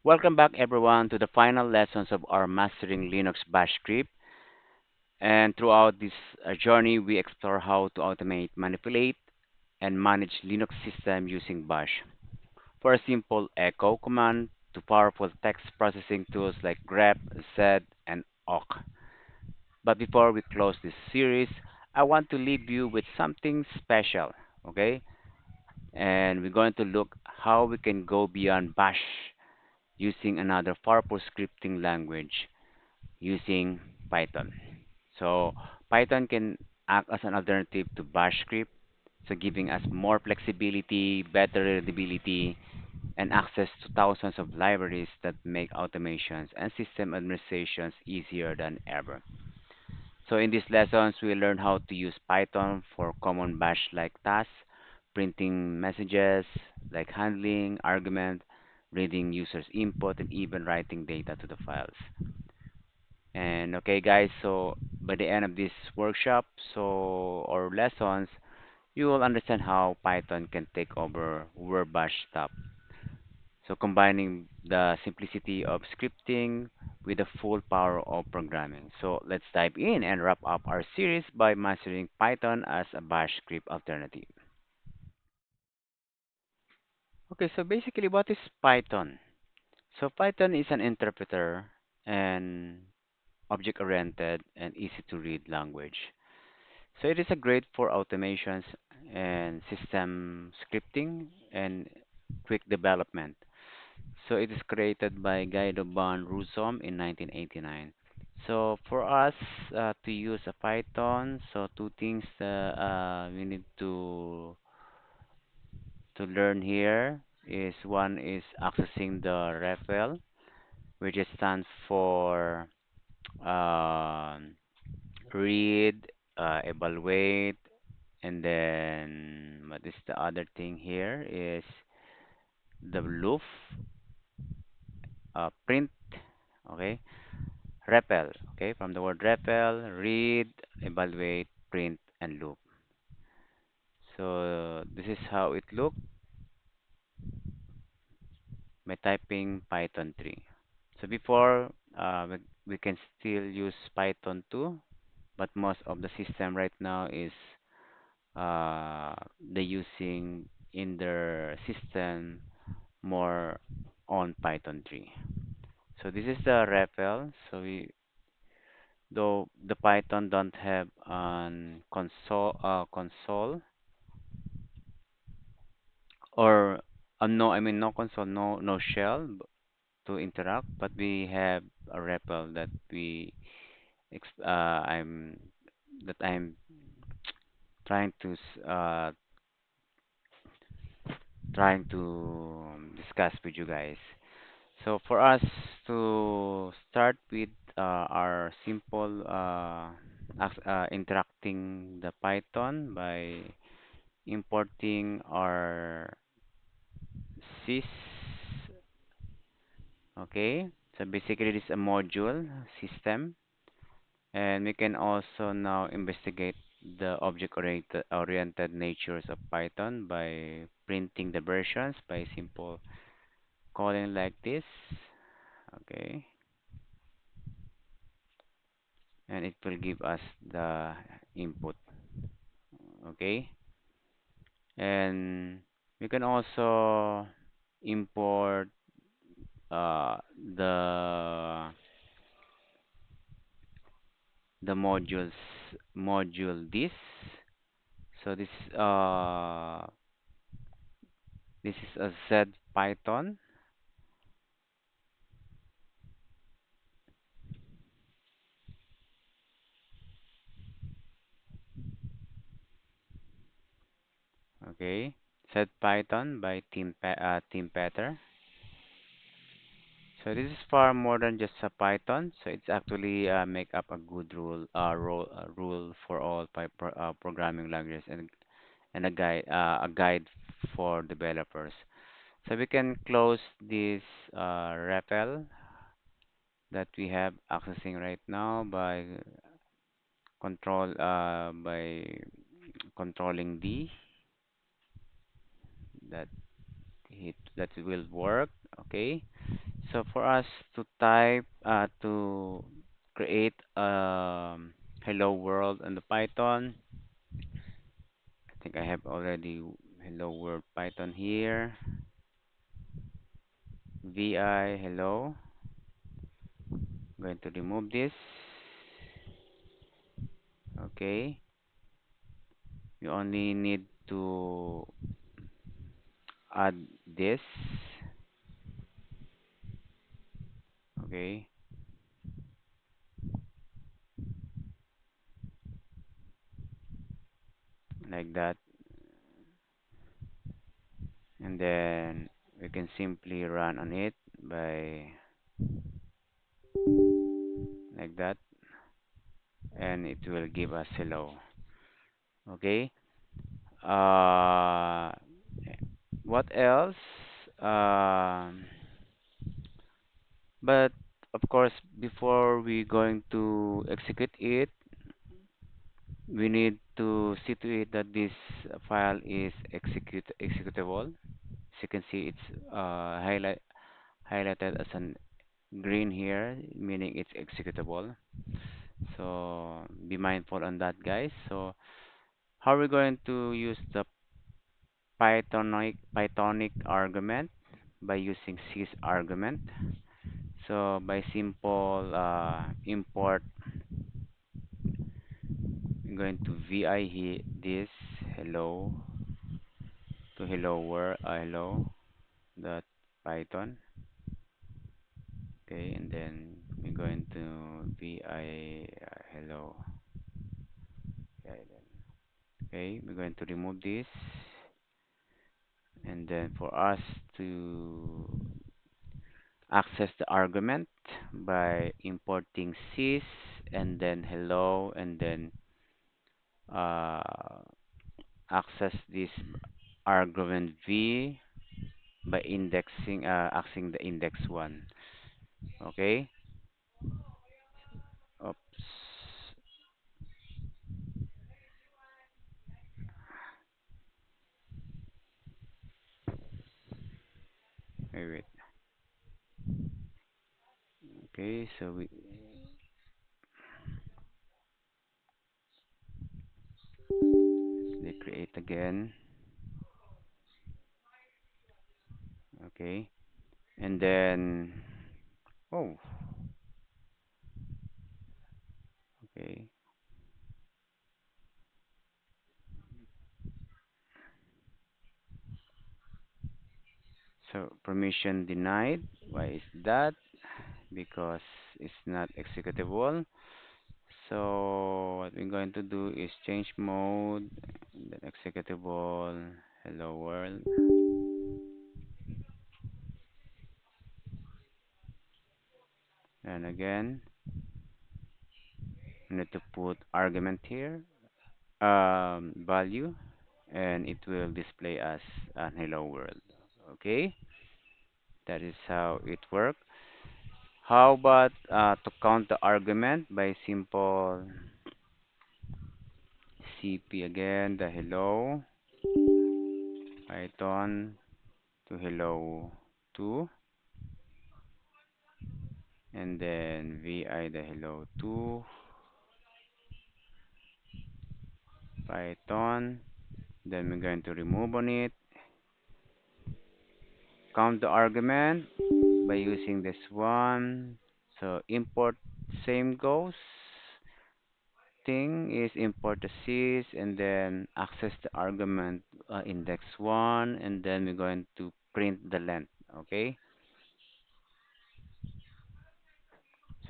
Welcome back, everyone, to the final lessons of our Mastering Linux Bash script. And throughout this journey, we explore how to automate, manipulate, and manage Linux system using Bash. For a simple echo command to powerful text processing tools like grep, z, and awk. But before we close this series, I want to leave you with something special, okay? And we're going to look how we can go beyond Bash using another powerful scripting language using Python. So Python can act as an alternative to Bash script, so giving us more flexibility, better readability, and access to thousands of libraries that make automations and system administrations easier than ever. So in these lessons, we learn how to use Python for common Bash-like tasks, printing messages, like handling, argument, reading users' input, and even writing data to the files. And okay, guys, so by the end of this workshop, or lessons, you will understand how Python can take over where Bash stopped. So combining the simplicity of scripting with the full power of programming. So let's dive in and wrap up our series by mastering Python as a Bash script alternative. Okay, so basically, what is Python? So Python is an interpreter and object-oriented and easy-to-read language. So it is a great for automations and system scripting and quick development. So it is created by Guido van Rossum in 1989. So for us to use a Python, so two things we need to learn here is one is accessing the REFL, which is stands for um read, evaluate, and then what is the other thing here is the loop, print, okay, repel, okay, from the word repel, read, evaluate, print, and loop. So this is how it look by typing Python 3. So before we can still use Python 2, but most of the system right now is they using in their system more on Python 3. So this is the REPL. So we though the Python don't have an console or no, I mean no console, no shell to interact, but we have a REPL that we I'm I'm trying to trying to discuss with you guys. So for us to start with our simple interacting the Python by importing our sys. Okay, so basically this is a module system, and we can also now investigate the object oriented natures of Python by printing the versions by simple calling like this. Okay, and it will give us the input. Okay, and we can also import uh, the the module this. So this is a Z Python. Okay, Z Python by Team Peter. So this is far more than just a Python. So it's actually make up a good rule for all programming languages and a guide for developers. So we can close this REPL that we have accessing right now by controlling D that will work. Okay. So for us to type, to create hello world on the Python, I think I have already hello world Python here. Vi hello. I'm going to remove this. Okay. You only need to add this. Okay. Like that. And then we can simply run on it by like that, and it will give us hello. Okay. uh what else? um but of course, before we going to execute it, we need to see to it that this file is executable. As you can see, it's highlighted as an green here, meaning it's executable. So be mindful on that, guys. So how are we going to use the Pythonic argument? By using sys argument. So by simple import, I'm going to vi this hello to hello world, hello dot Python. Okay, and then we're going to vi hello. Okay, we're going to remove this, and then for us to access the argument by importing sys and then hello, and then uh, access this argument v by indexing accessing the index one. Okay. Oops. Wait. Okay, so we create again. Okay, and then oh, okay. So permission denied. Why is that? Because it's not executable. So what we're going to do is change mode, and then executable, hello world, and again we need to put argument here, value, and it will display as an hello world. Okay, that is how it works. How about to count the argument by simple cp again, the hello Python to hello 2, and then vi the hello 2 Python. Then we're going to remove on it, count the argument by using this one. So import same goes. Thing is import the sys and then access the argument index one, and then we're going to print the length. Okay.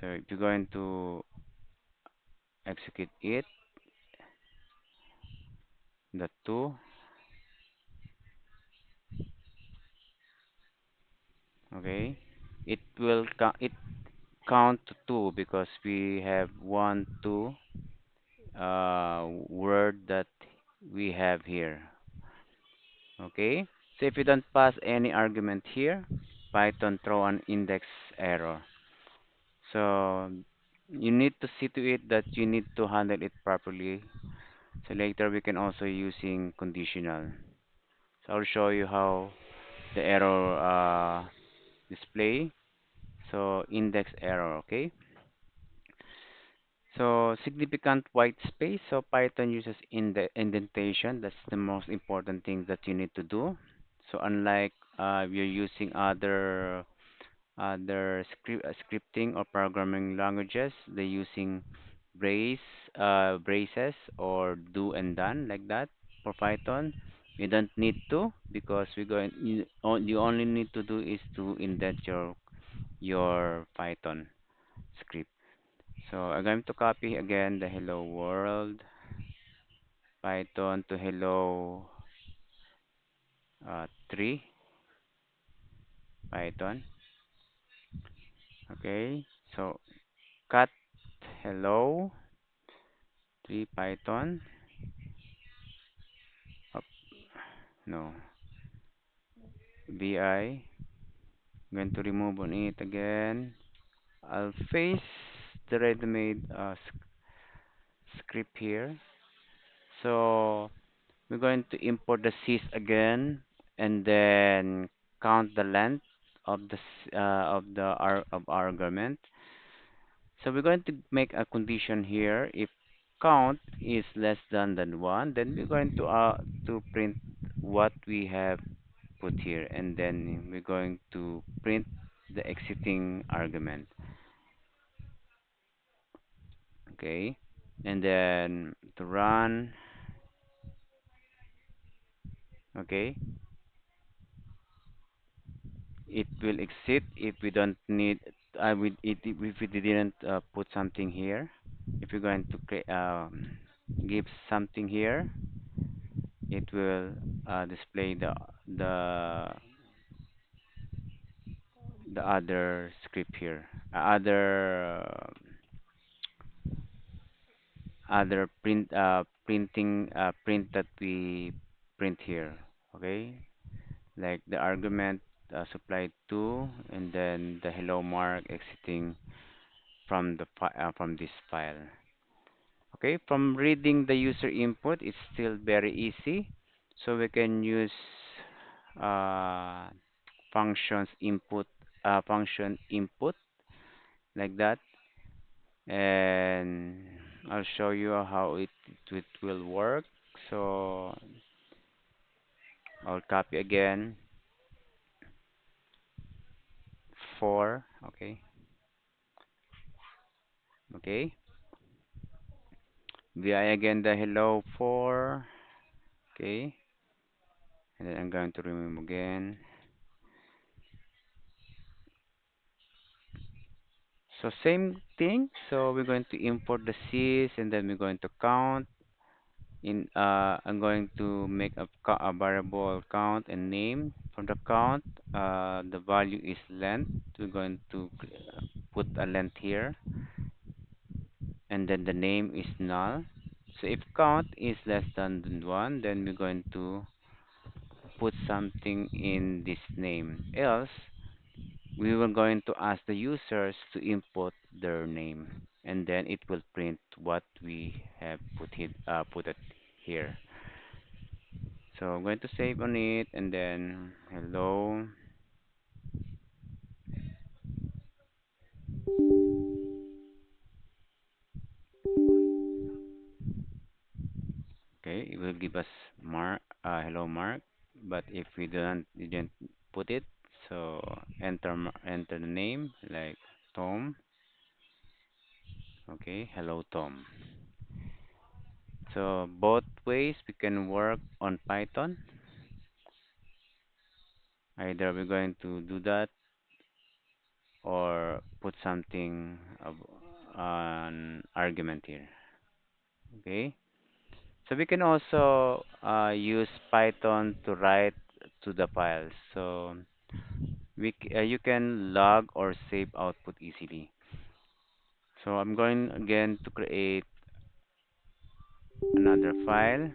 So if you're going to execute it, the two, okay, it count to two because we have one two word that we have here. Okay, so if you don't pass any argument here, Python throw an index error. So you need to see to it that you need to handle it properly. So later we can also using conditional. So I'll show you how the error display. So index error, okay? So significant white space. So Python uses indentation. That's the most important thing that you need to do. So unlike you're using other scripting or programming languages, they're using braces or do and done like that. For Python, you don't need to, because you only need to do is to indent your Python script. So I'm going to copy again the hello world Python to hello 3 Python. Okay, so cut hello 3 Python. Up, no, vi. I'm going to remove on it again. I'll paste the ready-made script here. So we're going to import the sys again, and then count the length of of our argument. So we're going to make a condition here. If count is less than one, then we're going to print what we have put here, and then we're going to print the exiting argument. Okay, and then to run. Okay, it will exit if we don't need. If we didn't put something here. If you're going to give something here, it will display the the other script here, other print that we print here. Okay, like the argument supplied to, and then the hello mark exiting from this file. Okay, from reading the user input, it's still very easy. So we can use uh, function input like that, and I'll show you how it will work. So I'll copy again for, okay, okay, vi again the hello for, okay, and then I'm going to remove again. So same thing. So we're going to import the sys, and then we're going to count. I'm going to make a variable count and name. From the count, the value is length. We're going to put a length here, and then the name is null. So if count is less than one, then we're going to put something in this name. Else, we were going to ask the users to input their name, and then it will print what we have put it here. So I'm going to save on it, and then hello. Okay, it will give us hello mark. But if we didn't put it, so enter the name like Tom. Okay, hello Tom. So both ways we can work on Python. Either we're going to do that or put something of an argument here. Okay. So we can also use Python to write to the files. So you can log or save output easily. So I'm going again to create another file.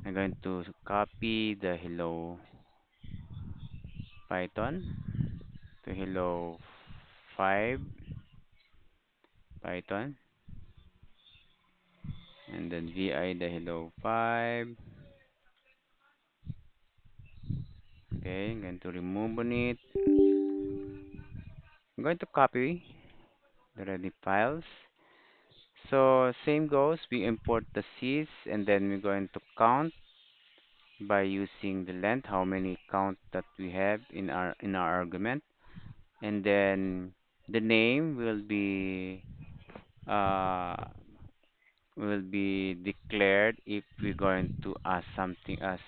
I'm going to copy the hello Python to hello 5 Python, and then vi the hello 5. Okay, I'm going to remove on it. I'm going to copy the ready files. So same goes, we import the Cs and then we're going to count by using the length, how many count that we have in our argument, and then the name uh, will be declared if we're going to ask something as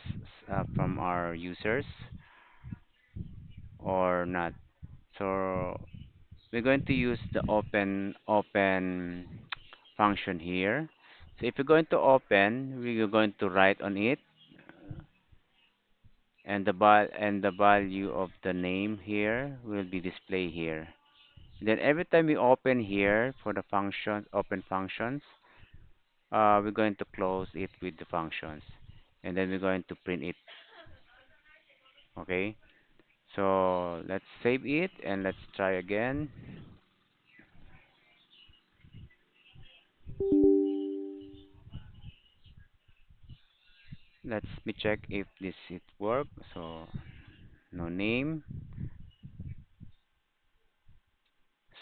from our users or not. So we're going to use the open function here. So if you're going to open, we're going to write on it and the value of the name here will be displayed here. Then every time we open here for the functions, open functions, we're going to close it with the functions, and then we're going to print it. Okay. So let's save it and let's try again. Let's me check if this it work. So no name.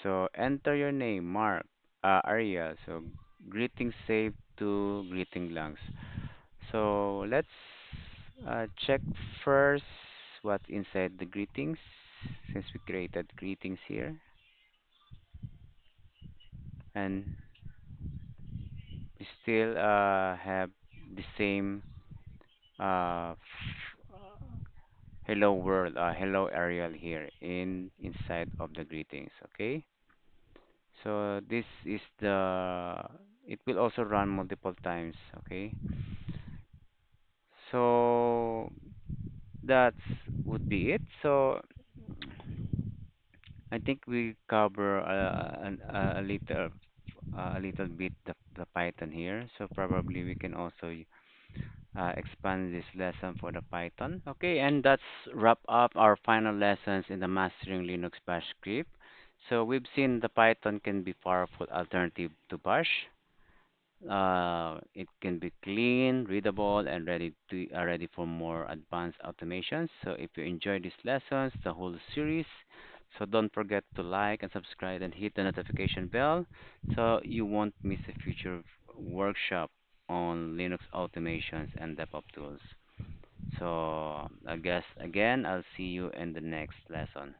So enter your name, Mark, Ariel. So greeting saved to greeting blanks. So let's check first what's inside the greetings since we created greetings here, and we still have the same hello world, hello Ariel here inside of the greetings. Okay, so this is the it will also run multiple times. Okay, so that's would be it. So I think we cover a little bit the Python here. So probably we can also expand this lesson for the Python. Okay, and that's wrap up our final lessons in the Mastering Linux Bash script. So we've seen the Python can be powerful alternative to Bash. It can be clean, readable, and ready for more advanced automations. So if you enjoyed these lessons, the whole series, so don't forget to like and subscribe and hit the notification bell so you won't miss a future workshop on Linux automations and DevOps tools. So I guess again, I'll see you in the next lesson.